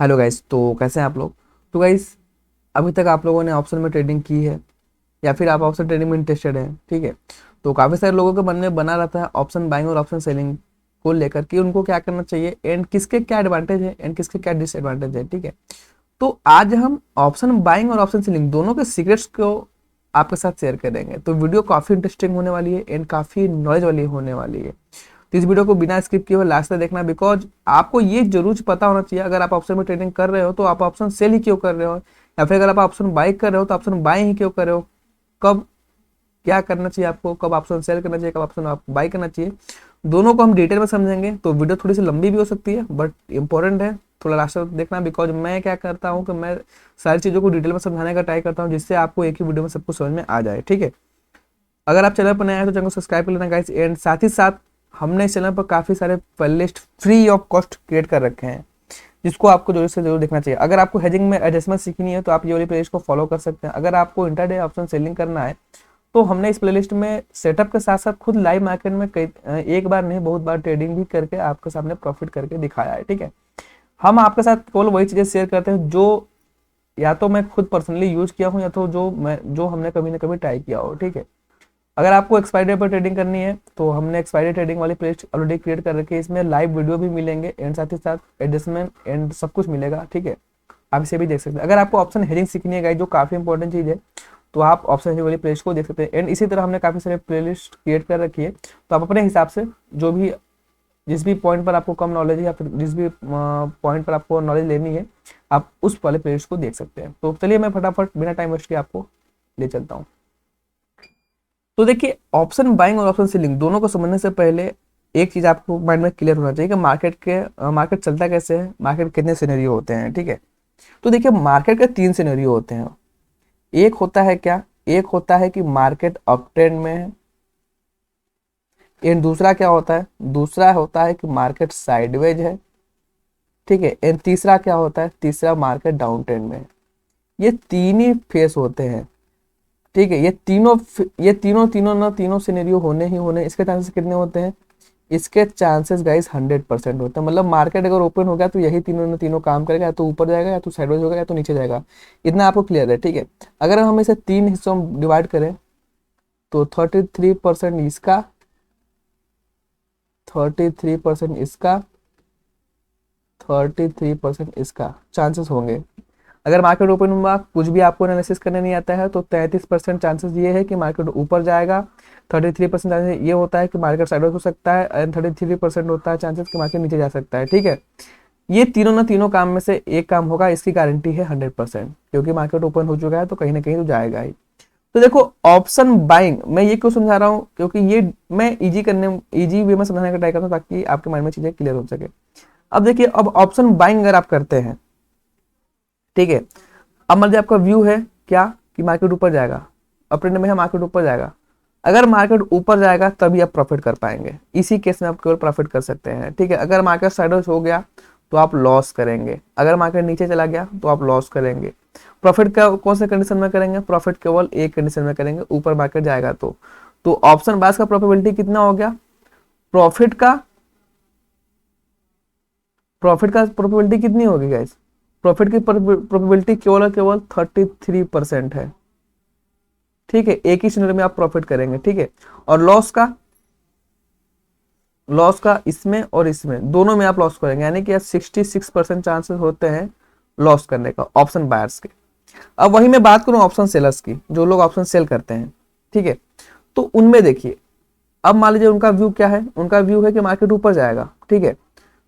Hello guys, तो कैसे हैं आप लोग। तो गाइस, अभी तक आप लोगों ने ऑप्शन में ट्रेडिंग की है या फिर आप ऑप्शन ट्रेडिंग में इंटरेस्टेड हैं, ठीक है। तो काफ़ी सारे लोगों के मन में बना रहता है ऑप्शन बाइंग और ऑप्शन सेलिंग को लेकर कि उनको क्या करना चाहिए एंड किसके क्या एडवांटेज है एंड किसके क्या डिसएडवांटेज है, ठीक है। तो आज हम ऑप्शन बाइंग और ऑप्शन सेलिंग दोनों के सीक्रेट्स को आपके साथ शेयर करेंगे। तो वीडियो काफ़ी इंटरेस्टिंग होने वाली है एंड काफ़ी नॉलेज वाली होने वाली है। तो इस वीडियो को बिना स्किप किए हुए लास्ट तक देखना, बिकॉज आपको ये जरूर पता होना चाहिए अगर आप ऑप्शन में ट्रेडिंग कर रहे हो तो आप ऑप्शन सेल ही क्यों कर रहे हो, या फिर अगर आप ऑप्शन बाई कर रहे हो तो ऑप्शन बाई ही क्यों कर रहे हो, कब क्या करना चाहिए आपको, कब ऑप्शन सेल करना चाहिए, कब ऑप्शन आप बाई करना चाहिए। दोनों को हम डिटेल में समझेंगे। तो वीडियो थोड़ी सी लंबी भी हो सकती है बट इंपॉर्टेंट है, थोड़ा लास्ट तक देखना। बिकॉज मैं क्या करता हूँ कि मैं सारी चीज़ों को डिटेल में समझाने का ट्राई करता हूँ जिससे आपको एक ही वीडियो में सब कुछ समझ में आ जाए, ठीक है। अगर आप चैनल पर नए हैं तो चैनल को सब्सक्राइब कर लेना गाइस। एंड साथ ही साथ हमने इस चैनल पर काफ़ी सारे playlist free of cost create कर रखे हैं जिसको आपको जरूर से जरूर देखना चाहिए। अगर आपको हेजिंग में एडजस्टमेंट सीखनी है तो आप ये वाली प्लेलिस्ट को फॉलो कर सकते हैं। अगर आपको इंटरडे ऑप्शन सेलिंग करना है तो हमने इस प्लेलिस्ट में सेटअप के साथ साथ खुद लाइव मार्केट में कई एक बार नहीं बहुत बार ट्रेडिंग भी करके आपके सामने प्रॉफिट करके दिखाया है, ठीक है। हम आपके साथ केवल वही चीज़ें शेयर करते हैं जो या तो मैं खुद पर्सनली यूज किया हूँ या तो जो हमने कभी ना कभी ट्राई किया हो, ठीक है। अगर आपको एक्सपायरी पर ट्रेडिंग करनी है तो हमने एक्सपायरी ट्रेडिंग वाली प्लेलिस्ट ऑलरेडी क्रिएट कर रखी है। इसमें लाइव वीडियो भी मिलेंगे एंड साथ ही साथ एडजस्टमेंट एंड सब कुछ मिलेगा, ठीक है। आप इसे भी देख सकते हैं। अगर आपको ऑप्शन हेडिंग सीखनी है गाइस, जो काफ़ी इंपॉर्टेंट चीज़ है, तो आप ऑप्शन हेडिंग वाली प्लेलिस्ट को देख सकते हैं। एंड इसी तरह हमने काफ़ी सारे प्लेलिस्ट क्रिएट कर रखी है। तो आप अपने हिसाब से जो भी जिस भी पॉइंट पर आपको कम नॉलेज है या फिर जिस भी पॉइंट पर आपको नॉलेज लेनी है आप उस वाले प्लेलिस्ट को देख सकते हैं। तो चलिए मैं फटाफट बिना टाइम वेस्ट किए आपको ले चलता हूँ। तो देखिए, ऑप्शन बाइंग और ऑप्शन सेलिंग दोनों को समझने से पहले एक चीज आपको माइंड में क्लियर होना चाहिए कि मार्केट चलता कैसे है, मार्केट के कितने सिनेरियो होते हैं, ठीक है। तो देखिए, मार्केट के तीन सिनेरियो होते हैं। एक होता है क्या, एक होता है कि मार्केट अप ट्रेंड में है। एंड दूसरा क्या होता है, दूसरा होता है कि मार्केट साइडवेज है, ठीक है। एंड तीसरा क्या होता है, तीसरा मार्केट डाउन ट्रेंड में है। ये तीन ही फेस होते हैं, ठीक है। ये तीनों तीनों ना तीनों सिनेरियो होने ही होने। इसके चांसेस कितने होते हैं, इसके चांसेस गाइस 100% होते हैं। मतलब मार्केट अगर ओपन हो गया तो यही तीनों ने तीनों काम करेगा, या तो ऊपर जाएगा या तो साइडवेज होगा या तो नीचे जाएगा। इतना आपको क्लियर है, ठीक है। अगर हम इसे तीन हिस्सों में डिवाइड करें तो 33% इसका, 33% इसका, 33% इसका चांसेस होंगे। अगर मार्केट ओपन हुआ, कुछ भी आपको एनालिसिस करने नहीं आता है, तो 33% चांसेस ये है कि मार्केट ऊपर जाएगा। 33% चांसेस ये होता है कि मार्केट साइडवेज हो सकता है। एंड 33% होता है चांसेस कि मार्केट नीचे जा सकता है, ठीक है। ये तीनों ना तीनों काम में से एक काम होगा, इसकी गारंटी है 100%, क्योंकि मार्केट ओपन हो चुका है तो कहीं ना कहीं तो जाएगा ही। तो देखो, ऑप्शन बाइंग मैं ये क्यों समझा रहा हूँ, क्योंकि ये मैं इजी वे में समझाने का ट्राई करता हूँ ताकि आपके माइंड में चीजें क्लियर हो सके। अब देखिए, अब ऑप्शन बाइंग अगर आप करते हैं, ठीक है। अब मान लीजिए आपका व्यू है क्या कि मार्केट ऊपर जाएगा, अप ट्रेंड में है, मार्केट ऊपर जाएगा। अगर मार्केट ऊपर जाएगा तभी आप प्रॉफिट कर पाएंगे, इसी केस में आप केवल प्रॉफिट कर सकते हैं, ठीक है। अगर मार्केट साइडवेज हो गया तो आप लॉस करेंगे। अगर मार्केट नीचे चला गया तो आप लॉस करेंगे। प्रॉफिट का कौन से कंडीशन में करेंगे, प्रॉफिट केवल एक कंडीशन में करेंगे, ऊपर मार्केट जाएगा तो ऑप्शन बास का प्रोबेबिलिटी कितना हो गया, प्रॉफिट का प्रॉफिट का प्रोबेबिलिटी कितनी होगी गाइस, प्रॉफिट की प्रोबेबिलिटी केवल और केवल 33% है, ठीक है। एक ही सिनेरियो में आप प्रॉफिट करेंगे, ठीक है। और लॉस का इसमें और इसमें दोनों में आप लॉस करेंगे, यानी कि 66% चांसेस होते हैं लॉस करने का ऑप्शन बायर्स के। अब वही मैं बात करूं ऑप्शन सेलर्स की, जो लोग ऑप्शन सेल करते हैं, ठीक है। तो उनमें देखिए, अब मान लीजिए उनका व्यू क्या है, उनका व्यू है कि मार्केट ऊपर जाएगा, ठीक है।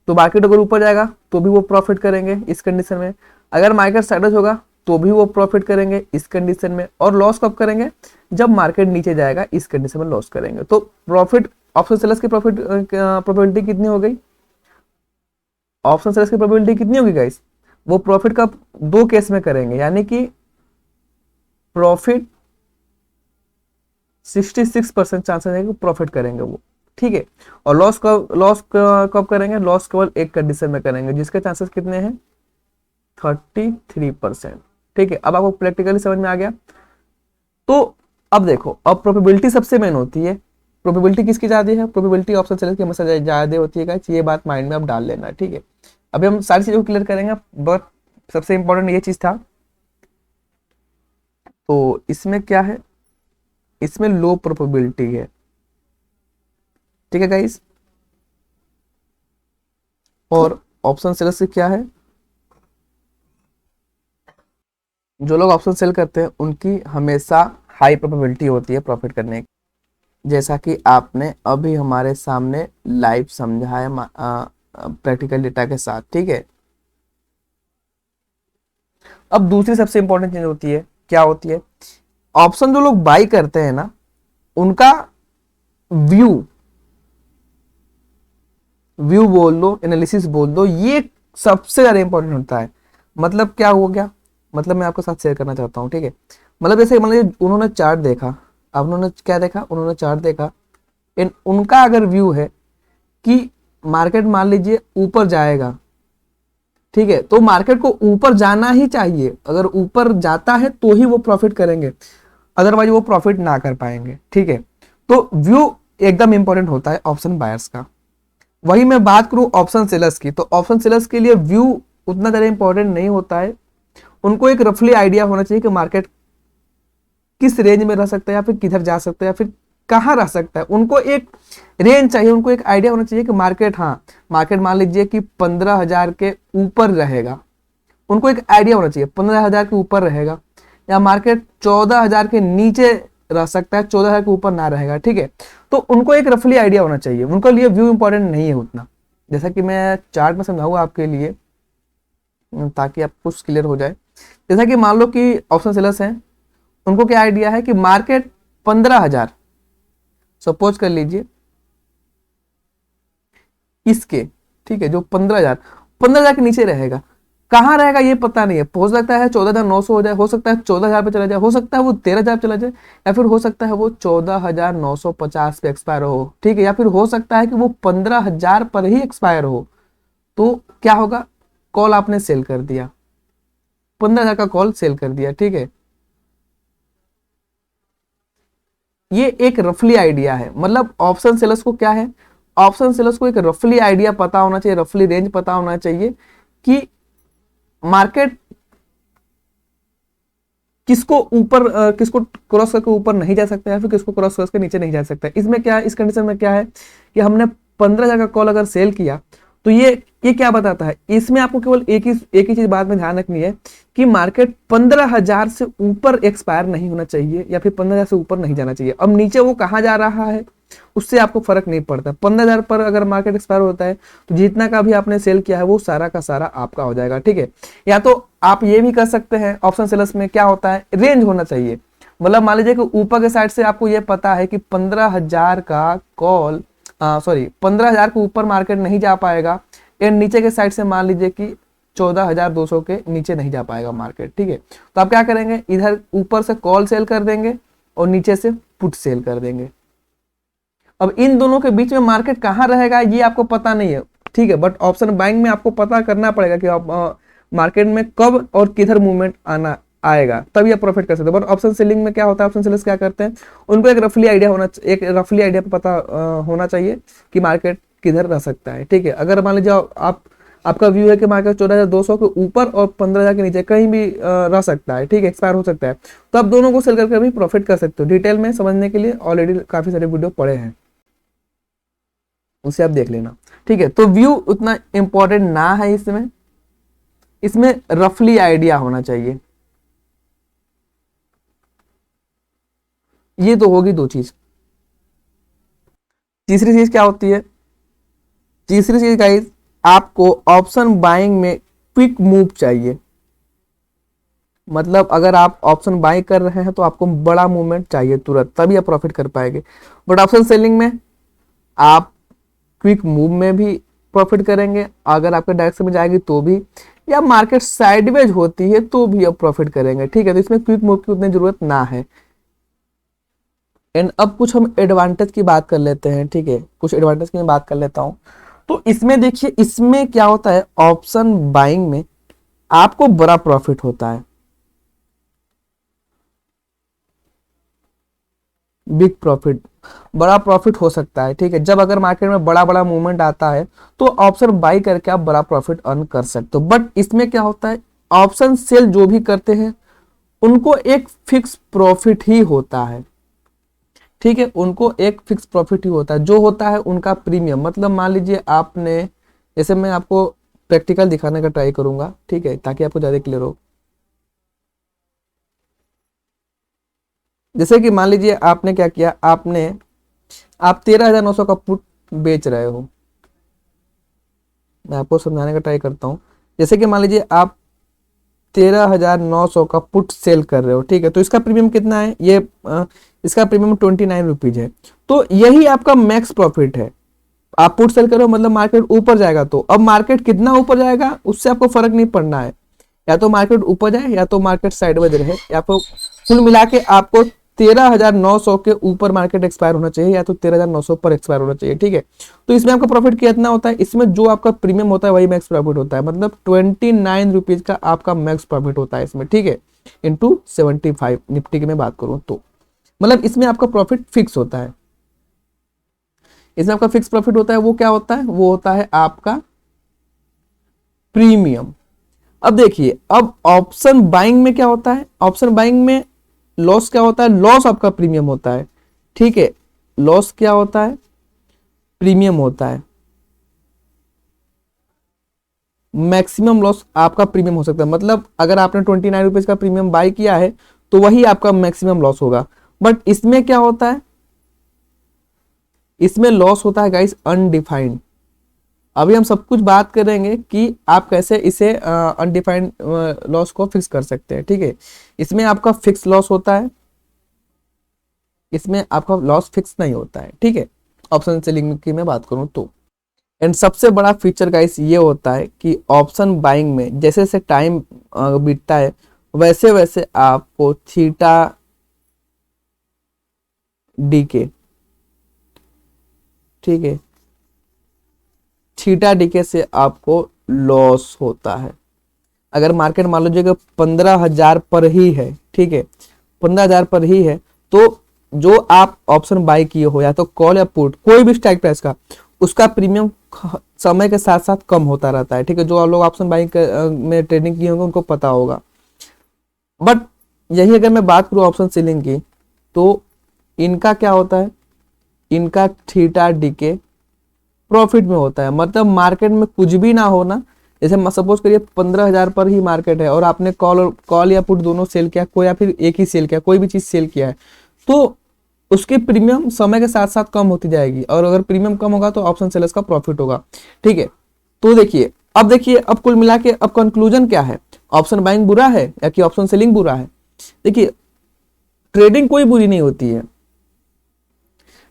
तो मार्केट अगर ऊपर जाएगा तो भी वो प्रॉफिट करेंगे इस कंडीशन में। अगर मार्केट साइडवेज होगा तो भी वो प्रॉफिट करेंगे इस कंडीशन में। और लॉस कब करेंगे, जब मार्केट नीचे जाएगा, इस कंडीशन में लॉस करेंगे। तो प्रॉफिट ऑप्शन सेलर्स की प्रॉफिट प्रोबेबिलिटी कितनी हो गई, ऑप्शन सेलर्स की प्रोबेबिलिटी कितनी होगी गाइस, वो प्रॉफिट का दो केस में करेंगे, यानी कि प्रॉफिट 66% चांसेस है कि प्रॉफिट करेंगे वो, ठीक है। और लॉस कब करेंगे, लॉस केवल एक कंडीशन में करेंगे, जिसके चांसेस कितने हैं, 33%, ठीक है। अब आपको प्रैक्टिकली समझ में आ गया। तो अब देखो, अब प्रोबेबिलिटी सबसे मेन होती है। प्रोबेबिलिटी किसकी ज्यादा है, प्रोबेबिलिटी ऑप्शन सेलर की हमेशा ज्यादा होती है गाइस, ये बात माइंड में आप डाल लेना, ठीक है। अभी हम सारी चीजों को क्लियर करेंगे, बट सबसे इंपॉर्टेंट ये चीज था। तो इसमें क्या है, इसमें लो प्रोबेबिलिटी है, ठीक है गाइस। और ऑप्शन सेलर से क्या है, जो लोग ऑप्शन सेल करते हैं उनकी हमेशा हाई प्रोबेबिलिटी होती है प्रॉफिट करने की, जैसा कि आपने अभी हमारे सामने लाइव समझा है प्रैक्टिकल डेटा के साथ, ठीक है। अब दूसरी सबसे इंपॉर्टेंट चीज होती है, क्या होती है, ऑप्शन जो लोग बाई करते हैं ना, उनका व्यू व्यू बोल दो, एनालिसिस बोल दो, ये सबसे ज्यादा इंपॉर्टेंट होता है। मतलब क्या हो गया, मतलब मैं आपके साथ शेयर करना चाहता हूँ, ठीक है। मतलब जैसे मान लीजिए उन्होंने चार्ट देखा, अब उन्होंने क्या देखा, उन्होंने चार्ट देखा, उनका अगर व्यू है कि मार्केट मान लीजिए ऊपर जाएगा, ठीक है, तो मार्केट को ऊपर जाना ही चाहिए, अगर ऊपर जाता है तो ही वो प्रॉफिट करेंगे, अदरवाइज वो प्रॉफिट ना कर पाएंगे, ठीक है। तो व्यू एकदम इंपॉर्टेंट होता है ऑप्शन बायर्स का। वही मैं बात करूं ऑप्शन सेलर्स की, तो ऑप्शन सेलर्स के लिए व्यू उतना ज्यादा इंपॉर्टेंट नहीं होता है। उनको एक रफली आइडिया होना चाहिए कि मार्केट किस रेंज में रह सकता है, या फिर किधर जा सकता है, या फिर कहाँ रह सकता है। उनको एक रेंज चाहिए, उनको एक आइडिया होना चाहिए कि मार्केट, हाँ मार्केट मान लीजिए कि 15,000 के ऊपर रहेगा, उनको एक आइडिया होना चाहिए 15,000 के ऊपर रहेगा, या मार्केट 14,000 के नीचे रह सकता है, 14,000 के ऊपर ना रहेगा, ठीक है। तो उनको एक रफली आइडिया होना चाहिए, उनके लिए व्यू इंपॉर्टेंट नहीं है उतना। जैसा कि मैं चार्ट में समझाऊंगा आपके लिए, ताकि आप कुछ क्लियर हो जाए। जैसा कि मान लो कि ऑप्शन सेलर्स हैं, उनको क्या आइडिया है कि मार्केट 15,000 सपोज कर लीजिए इसके, ठीक है, जो 15,000 के नीचे रहेगा, कहाँ रहेगा ये पता नहीं है, हो सकता है 14,900 हो जाए, हो सकता है 14,000 पे चला जाए, हो सकता है वो 13,000 चला जाए, या फिर हो सकता है वो 14,950 पे एक्सपायर हो, ठीक है, या फिर हो सकता है कि वो 15,000 पर ही एक्सपायर हो। तो क्या होगा, कॉल आपने सेल कर दिया, 15,000 का कॉल सेल कर दिया, ठीक है। ये एक रफली आइडिया है, मतलब ऑप्शन सेलर्स को क्या है, ऑप्शन सेलर्स को एक रफली आइडिया पता होना चाहिए, रफली रेंज पता होना चाहिए कि मार्केट किसको ऊपर किसको क्रॉस करके ऊपर नहीं जा सकता है, फिर किसको क्रॉस करके नीचे नहीं जा सकता है। इसमें क्या है, इस कंडीशन में क्या है कि हमने 15,000 का कॉल अगर सेल किया, तो ये क्या बताता है, इसमें आपको केवल एक ही चीज बात में ध्यान रखनी है कि मार्केट 15,000 से ऊपर एक्सपायर नहीं होना चाहिए, या फिर 15,000 से ऊपर नहीं जाना चाहिए। अब नीचे वो कहाँ जा रहा है उससे आपको फर्क नहीं पड़ता। 15,000 पर अगर मार्केट एक्सपायर होता है तो जितना का भी आपने सेल किया है वो सारा का सारा आपका हो जाएगा, ठीक है। या तो आप ये भी कर सकते हैं, ऑप्शन सेलर्स में क्या होता है, रेंज होना चाहिए। मतलब मान लीजिए कि ऊपर के साइड से आपको ये पता है कि 15,000 का कॉल, सॉरी 15,000 के ऊपर मार्केट नहीं जा पाएगा, एंड नीचे के साइड से मान लीजिए कि 14,200 के नीचे नहीं जा पाएगा मार्केट, ठीक है। तो आप क्या करेंगे, इधर ऊपर से कॉल सेल कर देंगे और नीचे से पुट सेल कर देंगे। अब इन दोनों के बीच में मार्केट कहाँ रहेगा ये आपको पता नहीं है, ठीक है, बट ऑप्शन बाइंग में आपको पता करना पड़ेगा कि आप मार्केट में कब और किधर मूवमेंट आना आएगा, तभी आप प्रॉफिट कर सकते हो। बट ऑप्शन सेलिंग में क्या होता है, ऑप्शन सेलर्स क्या करते हैं, उनको एक रफली आइडिया पता होना चाहिए कि मार्केट किधर रह सकता है, ठीक है। अगर मान लीजिए आप आपका व्यू है कि मार्केट 14,200 के ऊपर और 15,000 के नीचे कहीं भी रह सकता है, ठीक है, एक्सपायर हो सकता है, तो आप दोनों को सेल करके भी प्रॉफिट कर सकते हो। डिटेल में समझने के लिए ऑलरेडी काफी सारे वीडियो पड़े हैं, उसे आप देख लेना, ठीक है। तो व्यू उतना इंपॉर्टेंट ना है इसमें, इसमें रफली आइडिया होना चाहिए। ये तो होगी दो चीज। तीसरी चीज क्या होती है, तीसरी चीज गाइस, आपको ऑप्शन बाइंग में क्विक मूव चाहिए। मतलब अगर आप ऑप्शन बाय कर रहे हैं तो आपको बड़ा मूवमेंट चाहिए तुरंत, तभी आप प्रॉफिट कर पाएंगे। बट ऑप्शन सेलिंग में आप क्विक मूव में भी प्रॉफिट करेंगे, अगर आपके डायरेक्शन में जाएगी तो भी, या मार्केट साइडवेज होती है तो भी आप प्रॉफिट करेंगे, ठीक है। तो इसमें क्विक मूव की उतनी जरूरत ना है। एंड अब कुछ हम एडवांटेज की बात कर लेते हैं, ठीक है, कुछ एडवांटेज की मैं बात कर लेता हूं। तो इसमें देखिए, इसमें क्या होता है, ऑप्शन बाइंग में आपको बड़ा प्रॉफिट होता है, बिग प्रॉफिट। बड़ा प्रॉफिट हो सकता है, ठीक है। जब अगर मार्केट में बड़ा बड़ा मूवमेंट आता है तो ऑप्शन बाई करके आप बड़ा प्रॉफिट अर्न कर सकते हो। बट इसमें क्या होता है, ऑप्शन सेल जो भी करते हैं उनको एक फिक्स प्रॉफिट ही होता है, ठीक है। उनको एक फिक्स प्रॉफिट ही होता है, जो होता है उनका प्रीमियम। मतलब मान लीजिए आपने, जैसे मैं आपको प्रैक्टिकल दिखाने का ट्राई करूंगा, ठीक है, ताकि आपको ज्यादा क्लियर हो। जैसे कि मान लीजिए आपने क्या किया, आप 13,900 का पुट बेच रहे हो। मैं आपको समझाने का ट्राई करता हूँ। जैसे कि मान लीजिए आप 13,900 का पुट सेल कर रहे हो, ठीक है। तो इसका प्रीमियम कितना है, इसका प्रीमियम 29 रुपीज है। तो यही आपका मैक्स प्रॉफिट है। आप पुट सेल करो मतलब मार्केट ऊपर जाएगा, तो अब मार्केट कितना ऊपर जाएगा उससे आपको फर्क नहीं पड़ना है। या तो मार्केट ऊपर जाए या तो मार्केट साइडवेज रहे, या तो कुल मिला के आपको 13,900 के ऊपर मार्केट एक्सपायर होना चाहिए, या तो 13,900 पर एक्सपायर होना चाहिए, ठीक है। तो इसमें आपका प्रॉफिट कितना होता है, इसमें जो आपका प्रीमियम होता है वही मैक्स प्रॉफिट होता है। मतलब 29 रुपीज का आपका मैक्स प्रॉफिट होता है इसमें, ठीक है, इंटू 75 निफ्टी की मैं बात करूं तो। मतलब इसमें आपका प्रॉफिट फिक्स होता है। इसमें आपका फिक्स प्रॉफिट होता है, वो क्या होता है, वो होता है आपका प्रीमियम। अब देखिए, अब ऑप्शन बाइंग में क्या होता है, ऑप्शन बाइंग में लॉस क्या होता है, लॉस आपका प्रीमियम होता है, ठीक है। लॉस क्या होता है, प्रीमियम होता है। मैक्सिमम लॉस आपका प्रीमियम हो सकता है। मतलब अगर आपने 29 रुपीज का प्रीमियम बाय किया है तो वही आपका मैक्सिमम लॉस होगा। बट इसमें क्या होता है, इसमें लॉस होता है गाइस अनडिफाइंड। अभी हम सब कुछ बात करेंगे कि आप कैसे इसे अनडिफाइंड लॉस को फिक्स कर सकते हैं, ठीक है। इसमें आपका फिक्स लॉस होता है, इसमें आपका लॉस फिक्स नहीं होता है, ठीक है। ऑप्शन सेलिंग की मैं बात करूं तो। एंड सबसे बड़ा फीचर गाइस ये होता है कि ऑप्शन बाइंग में जैसे जैसे टाइम बीतता है वैसे वैसे आपको थीटा डी के, ठीक है, थीटा डी के से आपको लॉस होता है। अगर मार्केट मान लीजिए कि 15,000 पर ही है, ठीक है, 15,000 पर ही है, तो जो आप ऑप्शन बाय किए हो, या तो कॉल या पुट, कोई भी स्ट्राइक प्राइस का, उसका प्रीमियम समय के साथ साथ कम होता रहता है, ठीक है। जो आप लोग ऑप्शन बाइंग में ट्रेडिंग किए होंगे उनको पता होगा। बट यही अगर मैं बात करूं ऑप्शन सेलिंग की, तो इनका क्या होता है, इनका थीटा डी के प्रॉफिट में होता है। मतलब मार्केट में कुछ भी ना हो ना, जैसे सपोज करिए 15,000 पर ही मार्केट है और आपने कॉल या पुट दोनों सेल किया, कोई या फिर एक ही सेल किया, कोई भी चीज सेल किया है, तो उसकी प्रीमियम समय के साथ साथ कम होती जाएगी। और अगर प्रीमियम कम होगा तो ऑप्शन सेलर्स का प्रॉफिट होगा, ठीक है। तो देखिए अब कुल मिला के अब कंक्लूजन क्या है, ऑप्शन बाइंग बुरा है या कि ऑप्शन सेलिंग बुरा है। देखिए, ट्रेडिंग कोई बुरी नहीं होती है,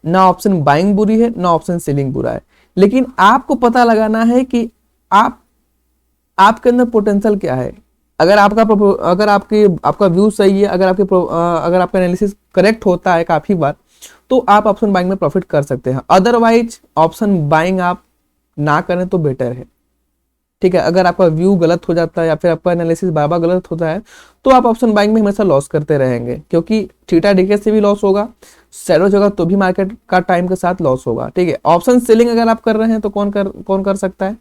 ना ऑप्शन बाइंग बुरी है ना ऑप्शन सेलिंग बुरा है। लेकिन आपको पता लगाना है कि आपके अंदर पोटेंशियल क्या है। अगर आपका व्यू सही है, अगर आपका एनालिसिस करेक्ट होता है काफी बार, तो आप ऑप्शन बाइंग में प्रॉफिट कर सकते हैं। अदरवाइज ऑप्शन बाइंग आप ना करें तो बेटर है, ठीक है। अगर आपका व्यू गलत हो जाता है या फिर आपका एनालिसिस बार बार गलत होता है तो आप ऑप्शन बाइंग में हमेशा लॉस करते रहेंगे, क्योंकि थीटा डीके से भी लॉस होगा, सैडविच होगा तो भी मार्केट का टाइम के साथ लॉस होगा, ठीक है। ऑप्शन सेलिंग अगर आप कर रहे हैं तो कौन कर सकता है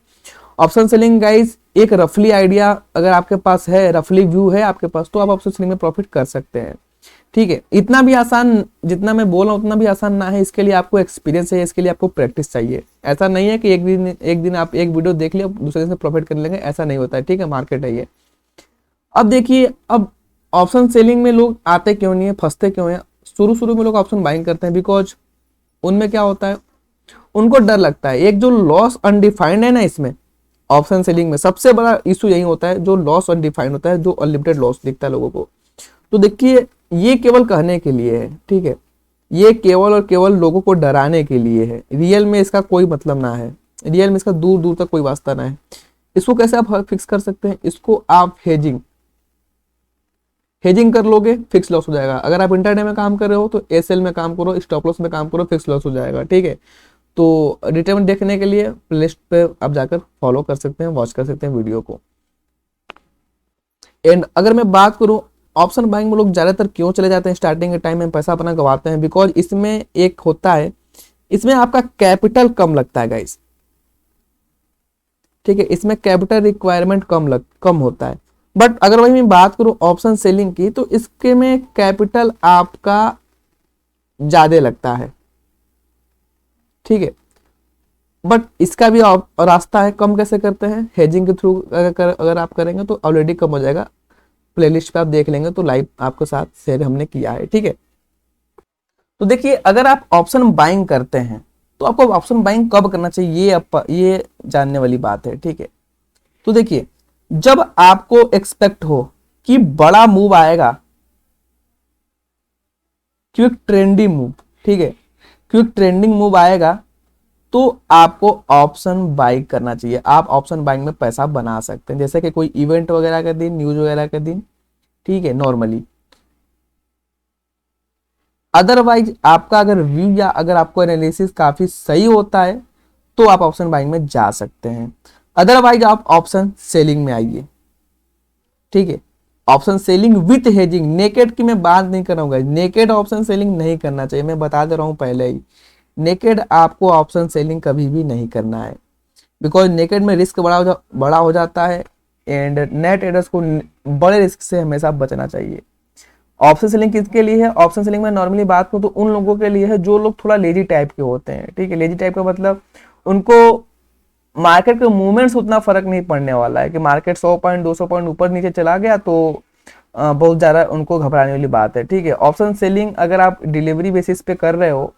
ऑप्शन सेलिंग गाइज। एक रफली आइडिया अगर आपके पास है, रफली व्यू है आपके पास, तो आप ऑप्शन सेलिंग में प्रॉफिट कर सकते हैं, ठीक है। इतना भी आसान, जितना मैं बोल रहा हूं उतना भी आसान ना है। इसके लिए आपको एक्सपीरियंस है, इसके लिए आपको प्रैक्टिस चाहिए। ऐसा नहीं है कि एक दिन आप एक वीडियो देख लिया दूसरे दिन से प्रॉफिट कर लेंगे, ऐसा नहीं होता है, ठीक है। मार्केट है ये। अब देखिए, अब ऑप्शन सेलिंग में लोग आते क्यों नहीं है, फंसते क्यों है। शुरू शुरू में लोग ऑप्शन बाइंग करते हैं बिकॉज उनमें क्या होता है, उनको डर लगता है। एक जो लॉस अनडिफाइंड है ना, इसमें ऑप्शन सेलिंग में सबसे बड़ा इशू यही होता है, जो लॉस अनडिफाइंड होता है, जो अनलिमिटेड लॉस दिखता है लोगों को। तो देखिए, ये केवल कहने के लिए है, ठीक है, ये केवल और केवल लोगों को डराने के लिए है। रियल में इसका कोई मतलब ना है, रियल में इसका दूर दूर तक कोई वास्ता ना है। इसको कैसे आप फिक्स कर सकते हैं, इसको आप हेजिंग कर लोगे, फिक्स लॉस हो जाएगा। अगर आप इंटरडे में काम कर रहे हो तो एसएल में काम करो, स्टॉप लॉस में काम करो, फिक्स लॉस हो जाएगा, ठीक है। तो डिटेल देखने के लिए प्लेलिस्ट पे आप जाकर फॉलो कर सकते हैं, वॉच कर सकते हैं वीडियो को। एंड अगर मैं बात करूं ऑप्शन बाइंग में लोग ज़्यादातर क्यों चले जाते हैं स्टार्टिंग के टाइम में पैसा अपना गवाते हैं, बिकॉज इसमें एक होता है, इसमें आपका कैपिटल कम लगता है गाइस, ठीक है, इसमें कैपिटल रिक्वायरमेंट कम होता है। बट अगर वही मैं बात करूं ऑप्शन सेलिंग की, तो इसके में कैपिटल आपका ज्यादा लगता है, ठीक है। बट इसका भी रास्ता है, कम कैसे करते हैं, हेजिंग के थ्रू अगर आप करेंगे तो ऑलरेडी कम हो जाएगा, प्लेलिस्ट पे आप देख लेंगे तो लाइव आपके साथ शेयर हमने किया है, ठीक है। तो देखिए अगर आप ऑप्शन बाइंग करते हैं तो आपको ऑप्शन बाइंग कब करना चाहिए, ये जानने वाली बात है, ठीक है। तो देखिए जब आपको एक्सपेक्ट हो कि बड़ा मूव आएगा, क्विक ट्रेंडिंग मूव, ठीक है, क्विक ट्रेंडिंग मूव आएगा, तो आपको ऑप्शन बाइंग करना चाहिए। आप ऑप्शन बाइंग में पैसा बना सकते हैं, जैसे कि कोई इवेंट वगैरह के दिन, न्यूज वगैरह के दिन, ठीक है, नॉर्मली। अदरवाइज आपका अगर व्यू या अगर आपको एनालिसिस काफी सही होता है तो आप ऑप्शन बाइंग में जा सकते हैं, अदरवाइज आप ऑप्शन सेलिंग में आइए, ठीक है। Option selling with hedging, naked की मैं बात नहीं कर रहा हूँ, नेकेड ऑप्शन सेलिंग नहीं करना चाहिए, मैं बता दे रहा हूँ पहले ही, नेकेड आपको ऑप्शन सेलिंग कभी भी नहीं करना है, बिकॉज नेकेड में रिस्क बड़ा हो जाता है, एंड नेट ट्रेडर्स को बड़े रिस्क से हमेशा बचना चाहिए। ऑप्शन सेलिंग किसके लिए है, ऑप्शन सेलिंग में नॉर्मली बात करूँ तो उन लोगों के लिए है जो लोग थोड़ा लेजी टाइप के होते हैं, ठीक है। लेजी टाइप का मतलब उनको मार्केट के मूवमेंट्स उतना फर्क नहीं पड़ने वाला है कि मार्केट 100 पॉइंट 200 पॉइंट ऊपर नीचे चला गया तो बहुत ज़्यादा उनको घबराने वाली बात है, ठीक है। ऑप्शन सेलिंग अगर आप डिलीवरी बेसिस पे कर रहे हो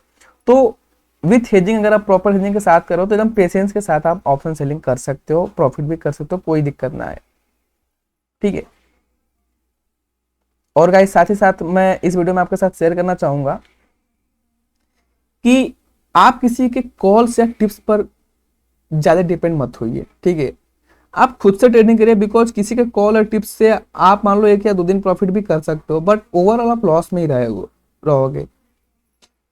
तो विथ हेजिंग, अगर आप प्रॉपर हेजिंग के साथ करो तो एकदम पेशेंस के साथ आप ऑप्शन सेलिंग कर सकते हो, प्रॉफिट भी कर सकते हो, कोई दिक्कत ना है, ठीक है। और गाइस साथ ही साथ मैं इस वीडियो में आपके साथ शेयर करना चाहूंगा कि आप किसी के कॉल्स या टिप्स पर ज्यादा डिपेंड मत होइए, ठीक है। आप खुद से ट्रेडिंग करिए, बिकॉज किसी के कॉल और टिप्स से आप मान लो 1 या 2 दिन प्रॉफिट भी कर सकते हो, बट ओवरऑल आप लॉस में ही रहोगे।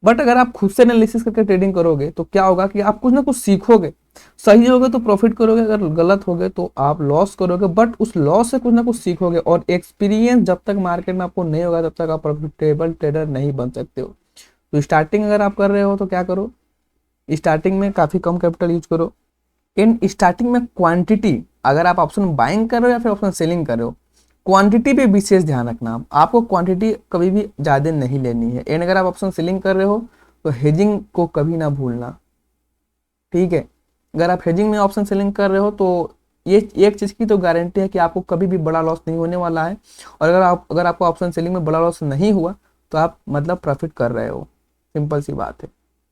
बट अगर आप खुद से एनालिसिस करके ट्रेडिंग करोगे तो क्या होगा कि आप कुछ ना कुछ सीखोगे, सही होगे तो प्रॉफिट करोगे, अगर गलत हो गए तो आप लॉस करोगे, बट उस लॉस से कुछ ना कुछ सीखोगे, और एक्सपीरियंस जब तक मार्केट में आपको नहीं होगा तब तक आप प्रॉफिटेबल ट्रेडर नहीं बन सकते हो। तो स्टार्टिंग अगर आप कर रहे हो तो क्या करो, स्टार्टिंग में काफ़ी कम कैपिटल यूज करो, इन स्टार्टिंग में क्वांटिटी, अगर आप ऑप्शन बाइंग कर रहे हो या फिर ऑप्शन सेलिंग कर रहे हो, क्वांटिटी पे विशेष ध्यान रखना, आपको क्वांटिटी कभी भी ज़्यादा नहीं लेनी है। एंड अगर आप ऑप्शन सेलिंग कर रहे हो तो हेजिंग को कभी ना भूलना, ठीक है। अगर आप हेजिंग में ऑप्शन सेलिंग कर रहे हो तो ये एक चीज़ की तो गारंटी है कि आपको कभी भी बड़ा लॉस नहीं होने वाला है, और अगर आपको ऑप्शन सेलिंग में बड़ा लॉस नहीं हुआ तो आप मतलब प्रॉफिट कर रहे हो, सिंपल सी बात है।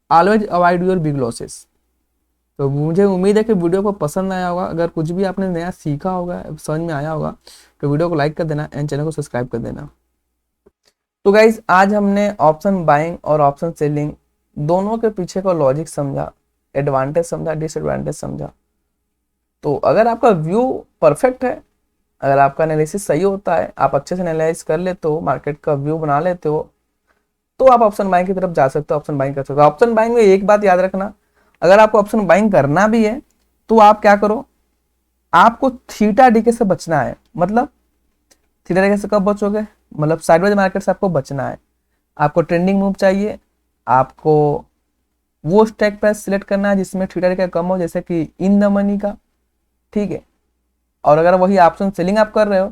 Always avoid your big losses. तो मुझे उम्मीद है कि वीडियो को पसंद आया होगा, अगर कुछ भी आपने नया सीखा होगा, समझ में आया होगा, तो वीडियो को लाइक कर देना एंड चैनल को सब्सक्राइब कर देना। तो गाइज आज हमने ऑप्शन बाइंग और ऑप्शन सेलिंग दोनों के पीछे का लॉजिक समझा, एडवांटेज समझा, डिसएडवांटेज समझा। तो अगर आपका व्यू परफेक्ट है, अगर आपका एनालिसिस सही होता है, आप अच्छे से एनालाइज कर लेते हो, मार्केट का व्यू बना लेते हो, तो आप ऑप्शन बाइंग की तरफ जा सकते हो, ऑप्शन बाइंग कर सकते हो। ऑप्शन बाइंग में एक बात याद रखना, अगर आपको ऑप्शन बाइंग करना भी है तो आप क्या करो, आपको थीटा डीके से बचना है। मतलब थीटा डीके से कब बचोगे, मतलब साइडवेज मार्केट से आपको बचना है, आपको ट्रेंडिंग मूव चाहिए, आपको वो स्ट्राइक प्राइस सिलेक्ट करना है जिसमें थीटा डीके कम हो, जैसे कि इन द मनी का, ठीक है। और अगर वही ऑप्शन सेलिंग आप कर रहे हो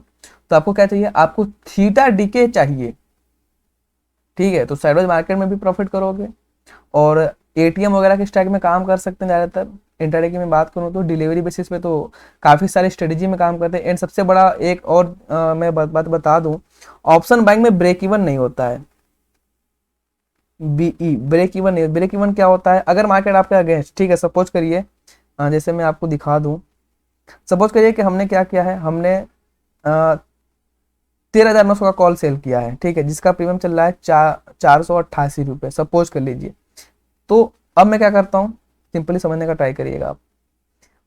तो आपको क्या चाहिए, आपको थीटा डीके चाहिए, ठीक है। तो साइडवेज मार्केट में भी प्रॉफिट करोगे, और एटीएम वगैरह के स्ट्राइक में काम कर सकते हैं ज़्यादातर। इंटरडे की मैं बात करूँ तो डिलीवरी बेसिस पे तो काफ़ी सारी स्ट्रेटेजी में काम करते हैं। एंड सबसे बड़ा एक और मैं बात बता दूं, ऑप्शन बाइंग में ब्रेक इवन नहीं होता है, बीई ब्रेक इवन नहीं। ब्रेक इवन क्या होता है, अगर मार्केट आपके अगेंस्ट, ठीक है, सपोज करिए, जैसे मैं आपको दिखा दूं, सपोज करिए कि हमने क्या किया है, हमने 13,900 का कॉल सेल किया है, ठीक है, जिसका प्रीमियम चल रहा है 488 रुपये, सपोज कर लीजिए। तो अब मैं क्या करता हूँ, सिंपली समझने का ट्राई करिएगा आप।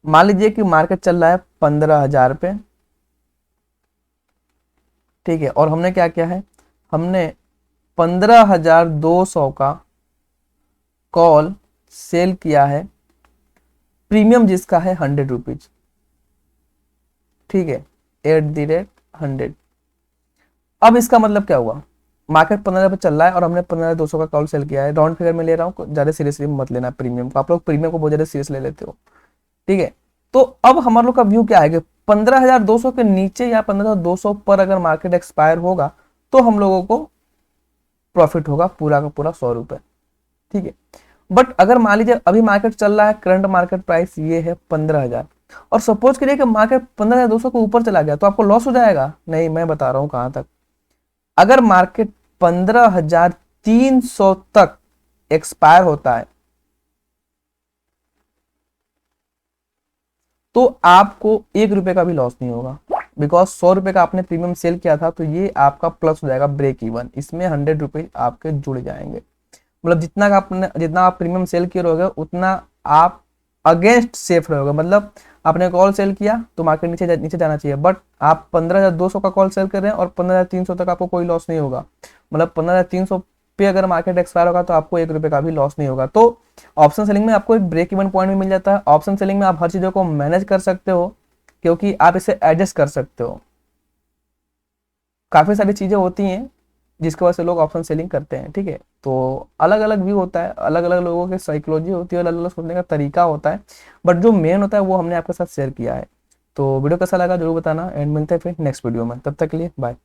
मान लीजिए कि मार्केट चल रहा है 15,000 पे, ठीक है, और हमने क्या किया है, हमने 15,200 का कॉल सेल किया है, प्रीमियम जिसका है 100 रुपीज, ठीक है, @ 100। अब इसका मतलब क्या हुआ, मार्केट 15 पे चल रहा है और हमने 15,200 का कॉल सेल किया है, राउंड फिगर में ले रहा हूँ, ज्यादा सीरियसली मत लेना प्रीमियम को, आप लोग प्रीमियम को बहुत ज्यादा सीरियस ले लेते हो, ठीक है। तो अब हमारे लोग का व्यू क्या है कि 15,200 के नीचे या 15,200 पर अगर मार्केट एक्सपायर होगा तो हम लोगों को प्रॉफिट होगा पूरा का पूरा 100 रुपए, ठीक है। बट अगर मान लीजिए अभी मार्केट चल रहा है, करंट मार्केट प्राइस ये है 15,000, और सपोज करिए कि मार्केट 15,200 के ऊपर चला गया, तो आपको लॉस हो जाएगा? नहीं, मैं बता रहा हूं कहां तक। अगर मार्केट 15,300 तक एक्सपायर होता है तो आपको 1 रुपए का भी लॉस नहीं होगा, बिकॉज 100 रुपए का आपने प्रीमियम सेल किया था, तो ये आपका प्लस हो जाएगा ब्रेक इवन, इसमें 100 रुपए आपके जुड़ जाएंगे। मतलब जितना आप प्रीमियम सेल किए रहोगे उतना आप अगेंस्ट सेफ रहोगे। मतलब आपने कॉल सेल किया तो मार्केट नीचे जाना चाहिए, बट आप 15,200 का कॉल सेल कर रहे हैं और 15,300 तक आपको कोई लॉस नहीं होगा। मतलब 15,300 पे अगर मार्केट एक्सपायर होगा तो आपको 1 रुपए का भी लॉस नहीं होगा। तो ऑप्शन सेलिंग में आपको एक ब्रेक इवन पॉइंट भी मिल जाता है। ऑप्शन सेलिंग में आप हर चीजों को मैनेज कर सकते हो, क्योंकि आप इसे एडजस्ट कर सकते हो। काफी सारी चीजें होती हैं जिसकी वजह से लोग ऑप्शन सेलिंग करते हैं, ठीक है। तो अलग अलग व्यू होता है, अलग अलग लोगों की साइकोलॉजी होती है, अलग अलग सोचने का तरीका होता है, बट जो मेन होता है वो हमने आपके साथ शेयर किया है। तो वीडियो कैसा लगा जरूर बताना, एंड मिलते हैं फिर नेक्स्ट वीडियो में, तब तक के लिए बाय।